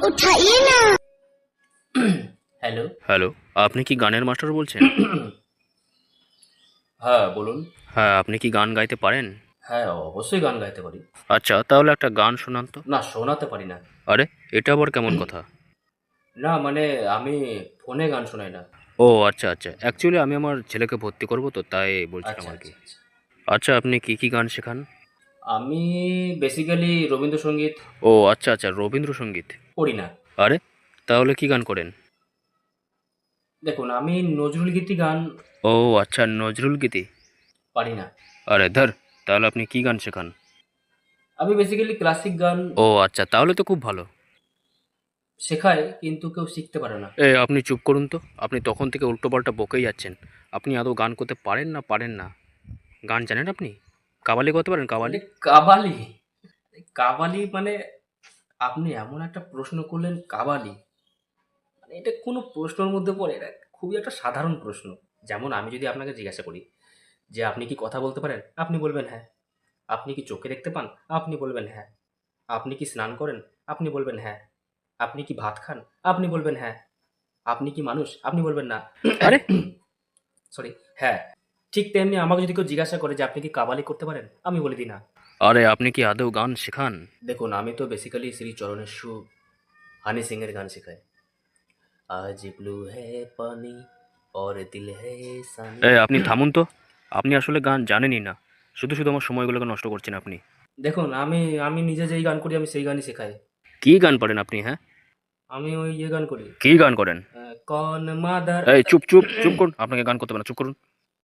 उठाइए ना। Hello. Hello, আপনি কি গানের মাস্টার বলছেন? হ্যাঁ, বলুন। হ্যাঁ, আপনি কি গান গাইতে পারেন? হ্যাঁ, অবশ্যই গান গাইতে পারি। আচ্ছা, তাহলে একটা গান শোনান তো। না, শোনাতে পারি না। আরে, এটা আবার কেমন কথা? না, মানে আমি ফোনে গান শোনাই না। ও আচ্ছা আচ্ছা, অ্যাকচুয়ালি আমি আমার ছেলেকে ভর্তি করবো তো, তাই বলছিলাম আচ্ছা, আর কি। আচ্ছা, আচ্ছা। আচ্ছা, আপনি কি কি গান শেখান? আমি বেসিক্যালি রবীন্দ্রসঙ্গীত ও আচ্ছা আচ্ছা, রবীন্দ্রসঙ্গীত। পড়ি না। আরে, তাহলে কি গান করেন? দেখুন, আমি নজরুলগীতি গান ও আচ্ছা, নজরুল গীতি। পারি না। আরে ধর, তাহলে আপনি কি গান শেখান? আমি বেসিক্যালি ক্লাসিক গান ও আচ্ছা, তাহলে তো খুব ভালো। শেখাই, কিন্তু কেউ শিখতে পারে না। আপনি চুপ করুন তো। আপনি তখন থেকে উল্টোপাল্টা বকেই যাচ্ছেন। আপনি আদৌ গান করতে পারেন না পারেন না? গান জানেন আপনি? কাবালি করতে পারেন, কাবালি? মানে কাবালি? কাবালি মানে আপনি এমন একটা প্রশ্ন করলেন, কাবালি। মানে এটা কোনো প্রশ্নের মধ্যে পড়ে? এটা খুবই একটা সাধারণ প্রশ্ন। যেমন আমি যদি আপনাকে জিজ্ঞাসা করি যে, "আপনি কি কথা বলতে পারেন?" আপনি বলবেন, "হ্যাঁ।" "আপনি কি চোখে দেখতে পান?" আপনি বলবেন, "হ্যাঁ।" "আপনি কি স্নান করেন?" আপনি বলবেন, "হ্যাঁ।" "আপনি কি ভাত খান?" আপনি বলবেন, "হ্যাঁ।" "আপনি কি মানুষ?" আপনি বলবেন, "না।" আরে, সরি, "হ্যাঁ।" ঠিক তেমনি আমাকে যদি কেউ জিজ্ঞাসা করে যে, "আপনি কি কাবালি করতে পারেন?" আমি বলে দিই, "না।" আরে আপনি কি আদৌ গান শেখান? দেখুন, আমি তো বেসিক্যালি শ্রী চরণেশ্বু হানি সিং এর গান শেখাই। "आज ब्लू है पानी और दिल है सानी।" আপনি থামুন তো। আপনি আসলে গান জানেনই না। শুধু শুধু আমার সময়গুলোকে নষ্ট করছেন আপনি। দেখুন, আমি আমি নিজে যেই গান করি আমি সেই গানই শেখাই। কি গান পারেন আপনি, হ্যাঁ? আমি ওই গান করি। কি গান করেন? কন মাদার। চুপ চুপ চুপ করুন। আপনাকে গান করতে হবে না, চুপ করুন।